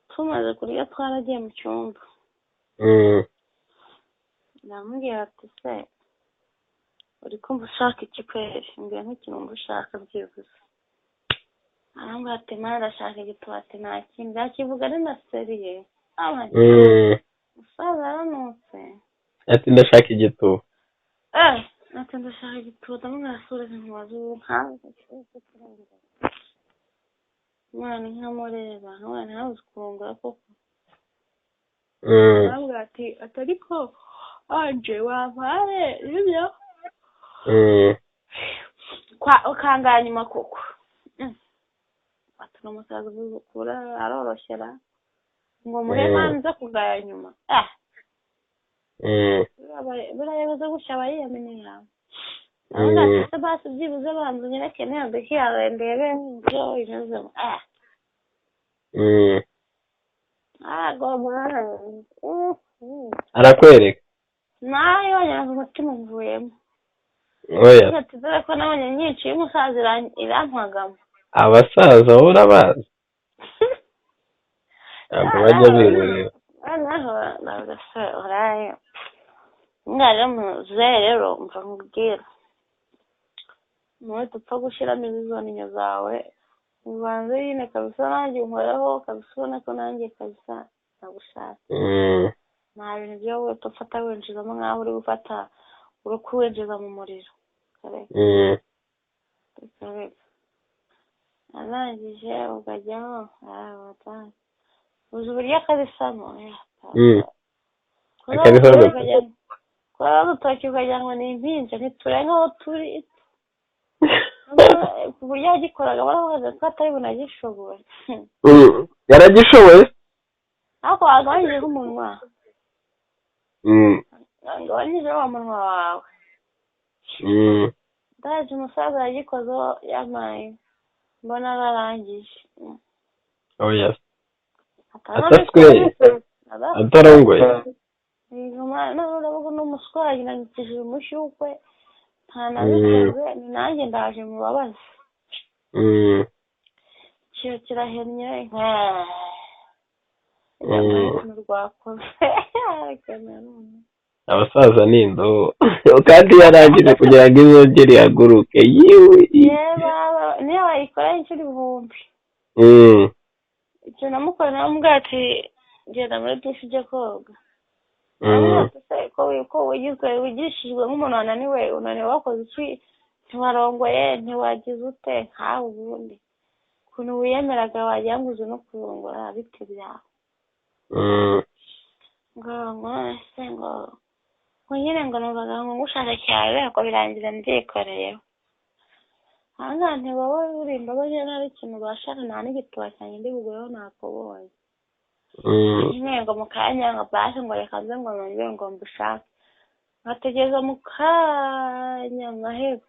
Speaker 1: tumaze kurya twaragiye mu cyumba. Ndamubwira ati se uri kumva ushaka iki kweri mbere nk'ikintu ngo ushaka byibuze. Arambwira ati mana ndashaka igituba ati nta kindi ndakivuga ari na seriye. Musaza aranutse.
Speaker 2: Ati ndashaka igituba.
Speaker 1: Ati ndashaka igituba ndamwasubiza ntiwazi nkawe. Mwana nkamureba none ntabuze kurongora koko. Arambwira ati ariko anje wampare ibyo. Ukanganya nyuma koko. Ati umusaza ubukura aroroshyera ngo murema nza kugaya nyuma. Birayoboza gutya abayiyamini yawe. Ati basi byibuze banza nyereke ntabwo kiyawe ndebe ibyo imezemo.
Speaker 2: Arakwereka
Speaker 1: nawe yonyine mu mutima mvuyemo.
Speaker 2: Oya.
Speaker 1: Ati dore ko nabonye nyinshi y'umusaza irampagamo.
Speaker 2: Abasaza urabazi. Ntabwo bajya birurira.
Speaker 1: Ntabwo se uraye. Mwari muze rero mva nkubwira. Mwe tupfa gushyiramo izizoninya zawe. Ubanze yine kabisa nanjye unkoraho kabisa ubona ko nanjye kabisa nagushaka. Nta bintu byo tufata winjizamo nkaho uri gufata uri kuwinjiza mu muriro. Arangije ukajyaho wata uzi uburyo akabisamo kora urutoki ukagira ngo ni impinja ntiturenga aho turi ku buryo yagikoraga baravuga ko atari bunagishoboye.
Speaker 2: Yaragishoboye
Speaker 1: ariko wagabanyije umunwa wagabanyije wa munwa wawe. Ndaje umusaza yagikozeho yamaye mbona ararangije.
Speaker 2: Oya. Atarongoye.
Speaker 1: Uravuga n'umuswari nanyikije umushyukwe nta nabikoze ni nanjye ndaje mubabaze. Kiyo kirahennye ikintu rwakoze.
Speaker 2: abasaza ni indobo kandi yarangije kugira ngo izongere ihaguruke yiwe
Speaker 1: niyo wayikora inshuro 1000. icyo namukora namubwira ati genda muri dushe ujye koga. ko wigishijwe nk'umuntu unaniwe wakoze iki, ntiwarongoye ntiwagize ute nkawe ubundi ukuntu wiyemeraga wagira ngo uzi no kurongora biti byawe ngo nyine ngo numvaga ngo ngushaka cyane ariko birangira ndikoreyeho. ahangaha ntiwaba uri imbabazi nari ikintu bashaka nta n'igituba cyanjye ndi bugureho nakubonye nyine ngo mu kanya ngo bashe ngo reka nze ngo nongere ngo mbishake nkategereza mu kanya nkaheba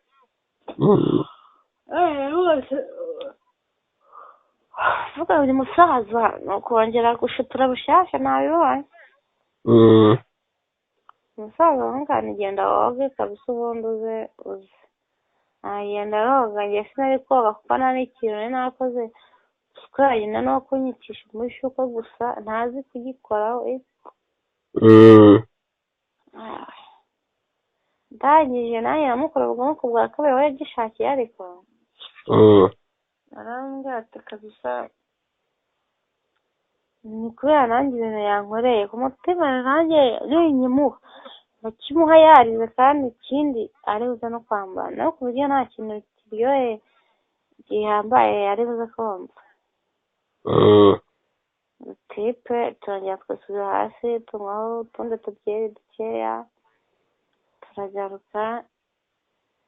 Speaker 1: rwose vuga buri musaza ni ukongera gushitura bushyashya ntabibonye. umusaza wangana igenda woge kabisa ubundi uze agenda roga njye sinari koga kuko nta n'ikintu nari nakoze twagenda no kunyicisha umushyuko gusa ntazi kugikoraho ndangije nanjye namukora ubwonko bwa kabiri we yagishakiye ariko arambwira ati kabisa ni kubera nanjye ibintu yankoreye ku mutima nanjye ninyimuha ndakimuha yarize kandi ikindi ari buze no kwambara no ku buryo nta kintu kiryoheye gihambaye ari buze kumva. tipe turongera twasubiza hasi tunywaho utundi tubyeri dukeya turagaruka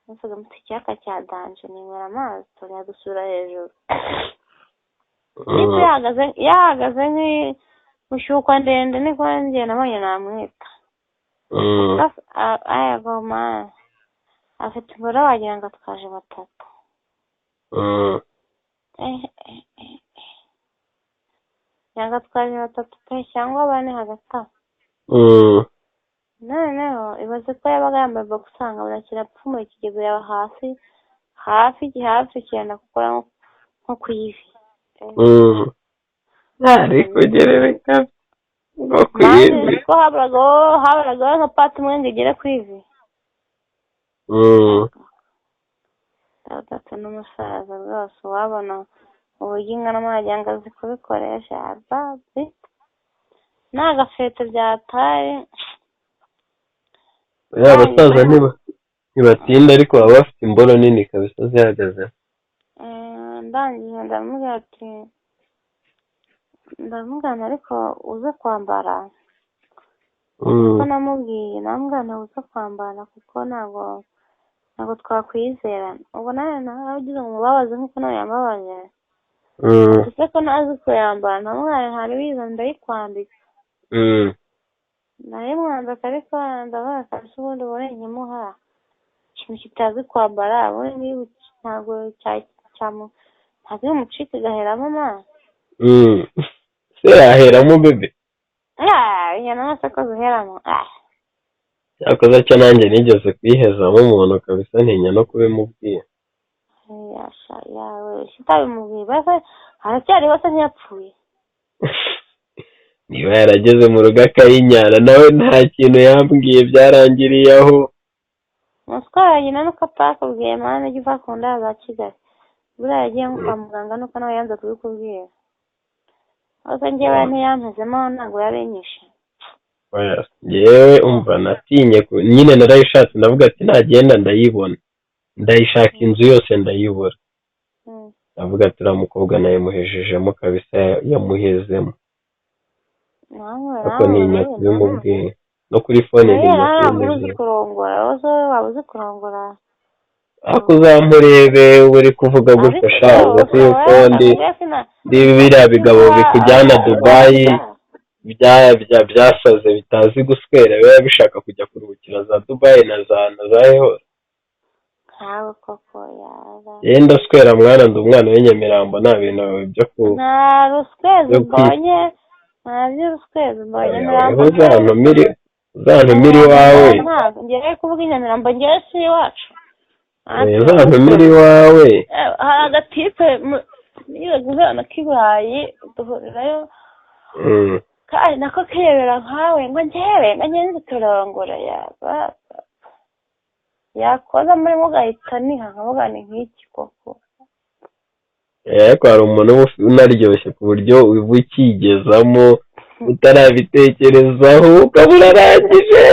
Speaker 1: nasaga mfite icyaka cya danje ninywera amazi turongera dusubira hejuru. tipe yahagaze nk'ishyukwa ndende niko njye nabonye namwita ayagoma afite imboro wagira ngo atwaje batatu cyangwa atwaje batatu pe cyangwa bane hagati aho. noneho ibaze ko yabaga yambaye box usanga burakira apfumuye ikigego yaba hafi cyenda gukora nko ku ivi
Speaker 2: ariko gerereka ngo ku ivi
Speaker 1: ko haburaga nka pati imwe ngo igere ku ivi. atatu n'umusaza rwose wabona uburyo ingana wagira ngo azi kubikoresha azazi n'agafeto byataye.
Speaker 2: abasaza ntibatinda ariko baba bafite imboro nini kabisa zihagaze.
Speaker 1: ndangije ndamugana ariko uze kwambara kuko namubwira uze kwambara kuko ntabwo twakwizerana. ubwo nawe ugize ngo umubabaze nk'uko nawe yambabaje ese ko ntazi kuyambara ntamwaye hari biza ndayikwambika ndayimwambika ariko ndavuga kabisa ubundi ubone nyimuha ikintu kitazi kwambara ubundi ntabwo ntabwo umucika igaheramo amazi
Speaker 2: se yaheramo bebe
Speaker 1: inyana hose ko ziheramo
Speaker 2: cyakoze cyo nanjye nigeze kwihezamo umuntu kabisa ntinya no kubimubwira.
Speaker 1: yawe utabimubwiye base haracyari hose ntiyapfuye.
Speaker 2: niba yarageze mu rugo akayinyara nawe nta kintu yambwiye byarangiriye aho.
Speaker 1: umutwara nyina nuko atakubwiye mwana ujya uva ku nda za Kigali buriya yagiye nko kwa muganga nuko nawe yanze kubikubwira ariko njyewe ntiyampezemo ntabwo yabinyishe.
Speaker 2: yewe umva natinye nyine narayishatse ndavuga ati nagenda ndayibona ndayishaka inzu yose ndayibura ndavuga ati uriya mukobwa nayimuhejejemo kabisa yamuhezemo ariko ntinya kubimubwira no kuri fone
Speaker 1: ntinya kubimubwira. waba uzi kurongora
Speaker 2: ariko uzamurebe uri kuvuga gutyo shaho yuko ndi biriya bigabo bikujyana Dubai byasaze bitazi guswera biba bishaka kujya kuruhukira za Dubai na za hose.
Speaker 1: ntawe koko yaba
Speaker 2: yenda swera mwana ndi umwana w'inyamirambo nta bintu byo ku
Speaker 1: nta ruswezi mbonye nta by'uruswezi mbonye
Speaker 2: uzantumira iwawe
Speaker 1: ngewe kuvuga inyamirambo ngewe si iwacu
Speaker 2: uzantumira iwawe
Speaker 1: hari agatipe niyo guhana k'iburayi duhurirayo kandi nako kirebera nkawe ngo njyewe nanjye turongora yaba yakoza muri mugahita niha nkavuga ni nk'iki koko.
Speaker 2: ariko hari umuntu uba unaryoshye ku buryo uba ukigezamo utarabitekerezaho ukaba urarangije.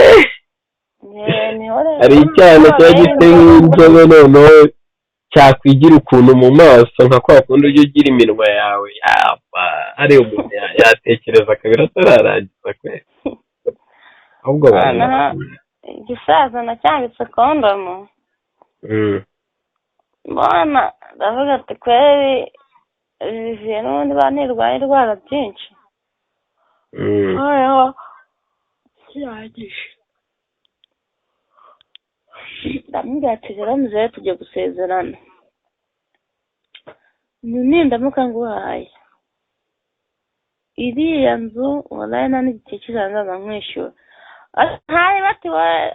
Speaker 2: Hari icyana kiba gifite nk'inzobe noneho cyakwigira ukuntu mu maso nka kwa kundi ujya ugira iminwa yawe yaba hari umuntu yatekereza akabira atararangiza kwe. Ahubwo
Speaker 1: igisaza nacyambitse kondomu. Mbona ndavuga ati kweri Viviye n'ubundi banirwaye indwara byinshi. Noneho kirangije ndamubwira ati rero muzehe tujye gusezerana, nindamuka nguhaye iriya nzu wallahi nta n'igice kizaza nkwishyura. Ntari bati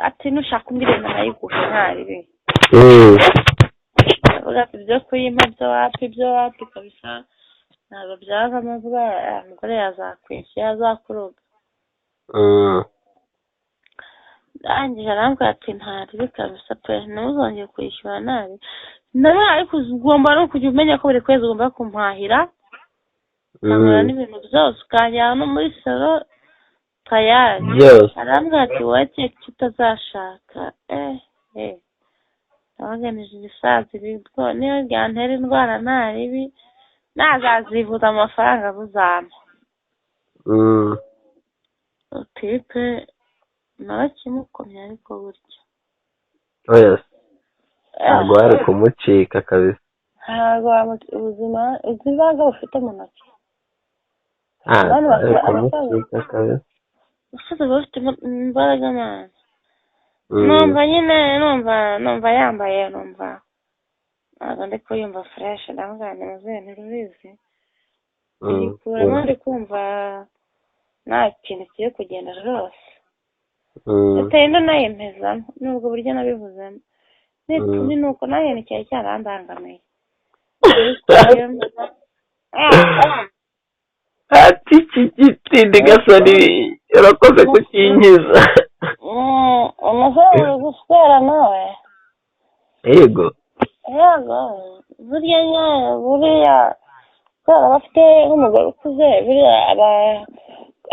Speaker 1: ati nushaka umbirena nayiguhe ntari. Ndavuga ati ibyo kuyimpa byo wapi kabisa ntabwo byavamo vuba, umugore yazakwishyura yazakuroga. Ndangije arambwira ati ntari kabisa pe ntuzongeye kwishyura nabi. Nawe ariko ugomba no kujya umenya ko buri kwezi ugomba kumpahira ukangura n'ibintu byose ukanjyana no muri salo tayari. Arambwira ati wowe cyo utazashaka nabaganije ibisazi ibitwo niyo byantera indwara ntaribi nazazivuza amafaranga buzampa. Utipe nawe kimukomye ariko burya
Speaker 2: ntabwo wari kumucika kabisa.
Speaker 1: ntabwo ubuzima uzi imbaraga bufite mu ntoki.
Speaker 2: wari kumucika kabisa.
Speaker 1: Usize bafite imbaraga mwana. Numva nyine numva yambaye numva ntabwo ndi kuyumva fresh ndamubwira ngo muzehe ntirubizi yikuramo ndi kumva nta kintu kiri kugenda rwose. Uteye ino nayempezamo nubwo buryo nabivuzemo ni nuko nayo ni cyari cyarandangamiye.
Speaker 2: Ati iki giti ndigasani urakoze kukinkiza.
Speaker 1: umusore uri guswera nawe.
Speaker 2: Yego
Speaker 1: buriya kubera bafite nk'umugore ukuze buriya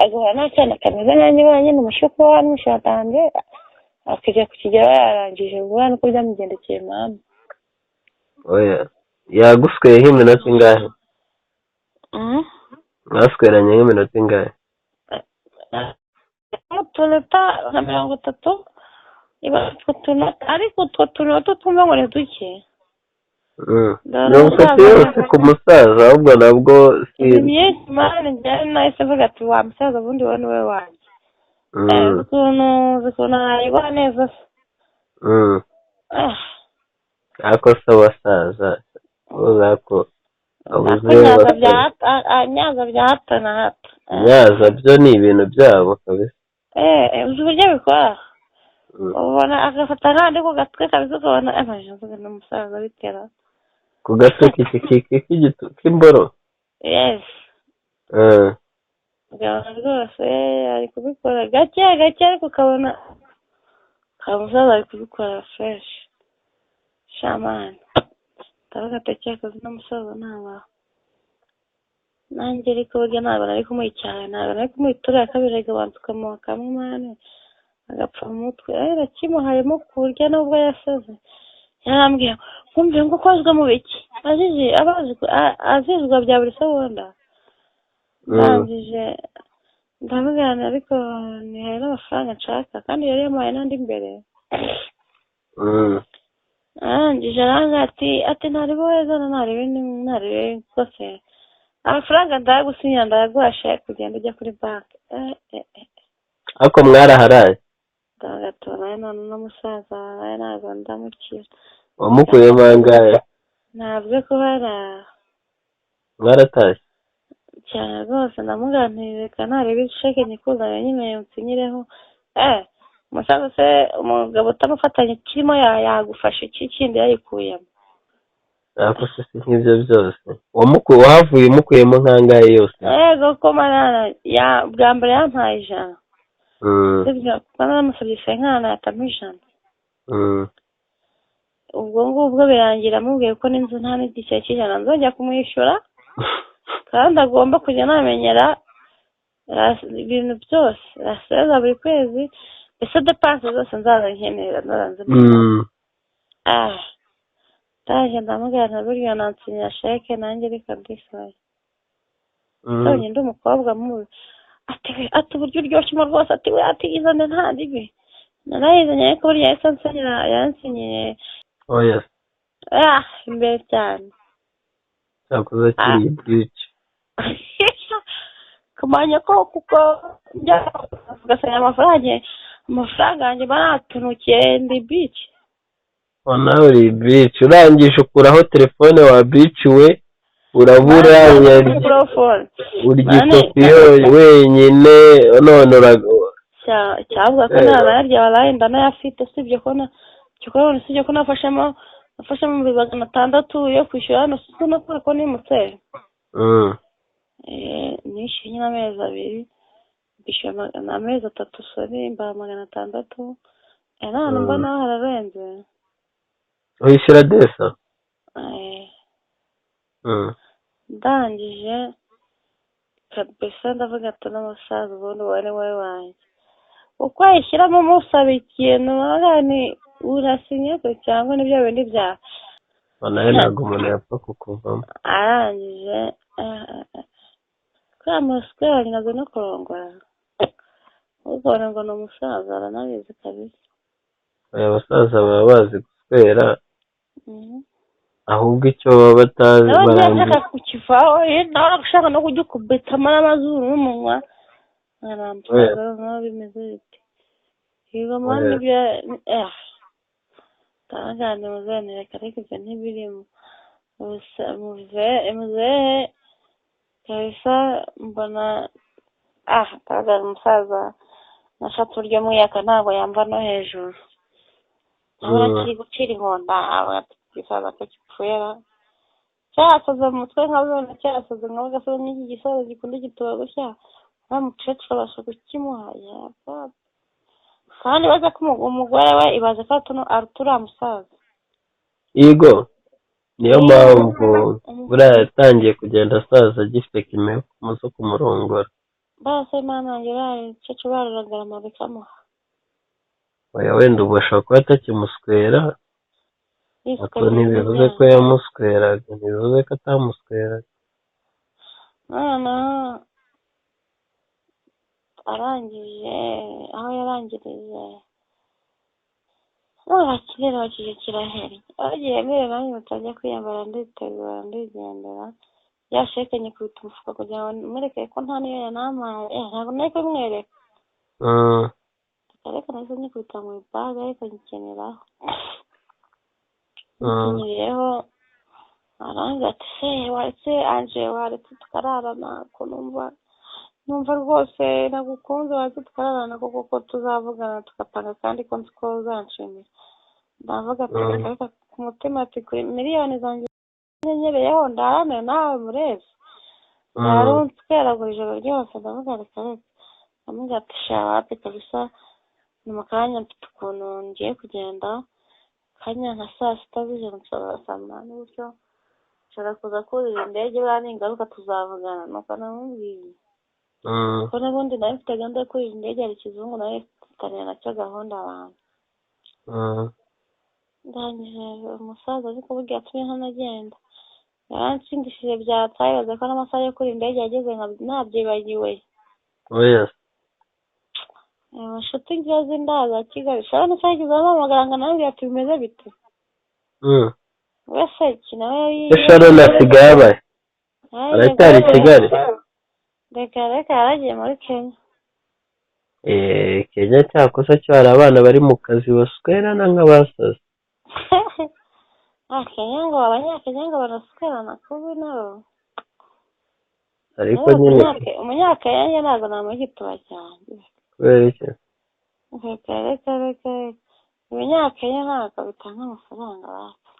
Speaker 1: agahura n'akana kameze nkanjye wenyine umushuko wa n'umushatange akajya ku kigero yarangije vuba nuko byamugendekeye mama.
Speaker 2: yagusweye nk'iminota ingahe? mwasweranye nk'iminota ingahe?
Speaker 1: utunota nka 30 ariko utwo tunota twumva ngo ni duke.
Speaker 2: Nufite yose ku musaza ahubwo nabwo si
Speaker 1: myinshi mani njyari nahise mvuga ati wa musaza ubundi wowe niwe wanjye. ukuntu nayibona neza se.
Speaker 2: ako se abasaza uza ko
Speaker 1: nyaza bya hato na hato.
Speaker 2: nyaza byo ni ibintu byabo kabisa.
Speaker 1: uzi uburyo bikora ubona agafata nkandi ku gatwe kabisa ukabona amajanja n'umusaza bitera
Speaker 2: ku gatwe k'imboro.
Speaker 1: Yes. Ukabona rwose ari kubikora gake ariko ukabona kamusaza ari kubikora fresh shamani. Taragatekeye akazi n'umusaza ntabaho nanjye ariko burya ntabwo nari kumwicara ntabwo nari kumwitura akabirega abantu ukamuha kamwe mani agapfa mu mutwe arakimuhayemo ku buryo nubwo yasaze yarambwiye kumve ngo ukozwe mu biki azizwa bya buri segonda. ndangije ndamubwirana ariko ntihaye n'amafaranga nshaka kandi yari yamuhaye n'andi imbere. arangije aranga ati ntaribo wezana ntaribe kose amafaranga ndayagusinyira ndayaguhashe kugenda ujya kuri banki.
Speaker 2: ariko mwaraharaye
Speaker 1: ndagatora none n'umusaza wawe ntabwo ndamukira.
Speaker 2: wamukuye mangahe?
Speaker 1: ntabwo kubara
Speaker 2: mwaratashye
Speaker 1: cyane rwose ndamuganirira reka ntarebe isheke nyikuzanira nyine unsinyireho. umusaza se umugabo utamufatanye kirimo yagufashe iki kindi yayikuyemo.
Speaker 2: ariko se si nk'ibyo byose wahavuye umukuyemo nk'angahe yose
Speaker 1: yego ko manana bwa mbere yampaye 100 sibyo kuko naramusabye 50 yatamo 100 ubwo ngubwo birangira amubwiye ko n'inzu nta n'igiceri cy'ijana nzongera kumwishyura kandi agomba kujya namenyera ibintu byose raseza buri kwezi ese depanse zose nzaza nkenera naranze taje ndamugana burya nansinya sheke nanjye reka mbisoye none ndi umukobwa mubi ati buryo uryoshye mo rwose ati we ati izane nta ndibi narayizanye ariko burya yasansenyera yansinyiye
Speaker 2: oya
Speaker 1: imbere cyane
Speaker 2: cyakoze kiri bwiki
Speaker 1: kumanya ko kuko ugasanya amafaranga yanjye baratunukiye ndi bici
Speaker 2: nawe uri bici urangije ukuraho telefone wa bici we urabura urya ikofi wenyine none
Speaker 1: cyavuga ko ntarayarya waraye ndanayafite usibye ko nafashemo 600 yo kwishyura hano suko nakora ko nimutse nishyuye nyine amezi 2 bishyura amezi 3 sori mba 600 none mbona hararenze
Speaker 2: wishyura desa
Speaker 1: ndangije kabisa ndavuga ati n'umusaza ubundi wari wanjye uko ayishyiramo musaba ikintu ni urasinye cyangwa n'ibyo bindi byawe
Speaker 2: nawe ntabwo umuntu yapfa kukuvamo
Speaker 1: arangije kuriya muswera nazo no kurongora ubona ngo ni umusaza aranabizi kabisa
Speaker 2: aya basaza baba bazi guswera ahubwo icyo baba batazi
Speaker 1: barangiza kukivaho nawe ushaka no kugikubitamo n'amazuru n'umunwa naramusaza nawe bimeze bite higa mwana ibyo tangane muzenere kareka ibyo ntibirimo muzehe kabisa mbona tagaza umusaza nashatse uburyo mwiyaka ntabwo yamba no hejuru ahora kiri gucira inkonda igisaza ko kipfuera cyasaze mu mutwe nkabona cyasaze nk'agasaza n'iki gisaza gikunda gituba gushya mukecuru abasha kukimuha kandi baza ko umugore we ibaze ko uriya musaza
Speaker 2: yego niyo mpamvu buriya yatangiye kugenda asaza agifite kime zo kumurongora
Speaker 1: bose imana yanjye umukecuru bararagarama bikamuha
Speaker 2: oya wenda ubu ashobora kuba atakimuswera ariko ntibivuze ko yamusweraga ntibivuze ko atamusweraga
Speaker 1: noneho arangije aho yarangirije bakirera bakije kiraheri abagiye mbere nanjye mutajya kwiyambara nditegura ndigendera yashekanye kubita umufuka kugira ngo mwereke ko nta niyo yanamaye ntabwo nari kumwereka ariko nahise nyikubita mu ibaga ariko nyikeneraho nyikenyereyeho arangije ati waretse anje waretse tukararana ko numva rwose nagukunze waretse tukararana kuko tuzavugana tugapanga kandi ko nzi ko uzanshimira ndavuga ati reka ku mutima ati kuri miliyoni zanjye nyenyereyeho ndarane nawe murezi narunzweragura ijoro ryose ndavuga reka ndamubwira ati shawate kabisa ni mu kanya mfite ukuntu ngiye kugenda kanya nka 6:00 z'ijoro nshobora saa 8 gutyo nshobora kuza kurira indege buriya ningaruka tuzavugana nuko namubwiye ko n'ubundi nawe mfite gahunda yo kurira indege hari ikizungu nawe mfitaniye nacyo gahunda abantu ndangije umusaza ariko burya yatumye ntanagenda yaransindishije byataye baza ko n'amasaha yo kurira indege yageze nabyibagiwe inshuti nziza z'indaza Kigali shara n'ishagize amamagara ngo nawe ati bimeze bite wese nawe
Speaker 2: Sharon asigaye abaye aracyari Kigali
Speaker 1: reka yaragiye muri Kenya
Speaker 2: Kenya cyakosa cyo hari abana bari mu kazi baswerana nk'abasazi
Speaker 1: Kenya ngo abanyakenya ngo baraswerana kubi nabo
Speaker 2: ariko nyine
Speaker 1: umunyakenya ntabwo namugituba cyane
Speaker 2: kubera iki
Speaker 1: reka umunyakenya ntabwo bitanga amafaranga bapfa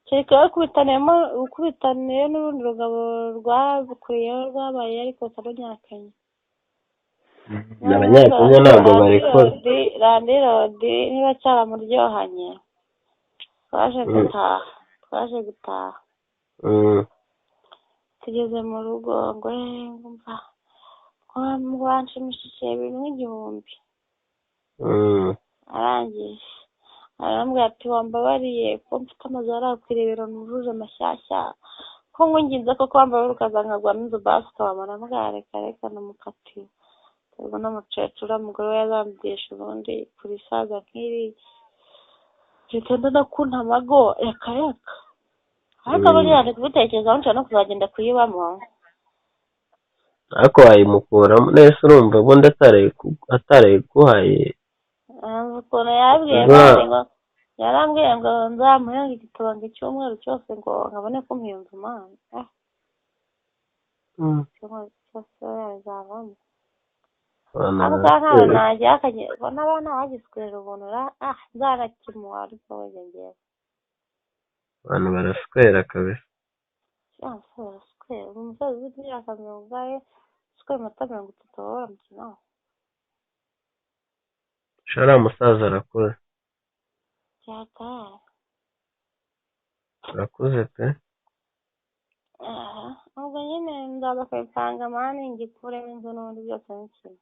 Speaker 1: kereka ukubitaniye n'urundi rugabo rwabukuriyeho rwabaye ariko rutaranyakanye.
Speaker 2: abanyakenya ntabwo barekura.
Speaker 1: Landirodi niba cyaramuryohanye twaje gutaha tugeze mu rugo ngo ngumva wanshimishije ibintu nk'igihumbi. arangije arambwira ati wambabariye ko mfite amazu arakwireba nujuje amashyashya ko ngunginze ko kwambara ukazangagwamo inzu basi ukabamara reka namukatiwe. ubwo n'umukecuru umugore we yazambisha ubundi kuri saga nk'iri zitenda no kunta amago yakayaka ariko buriya ndi kubitekerezaho nshobora no kuzagenda kuyibamo.
Speaker 2: ariko wayimukuramo nese urumva ubundi atarayiguhaye
Speaker 1: ukuntu yarambwiye ngo nzamuhe igitabo icyumweru cyose ngo nkabone ko mpiyunze umwana icyumweru cyose yazavamo ako ntawe najya n'abana bagiswera ubuntu nzanakimuha ariko wajya ngewe
Speaker 2: abantu baraswera kabisa.
Speaker 1: baraswera umusaza ufite imyaka 20 uswera amata 30 baba baramukinaho.
Speaker 2: shara umusaza arakuze. arakuze pe.
Speaker 1: ubwo nyine ndaza kubipanga mani ngikuremo inzu n'ubundi byose n'ikimwe.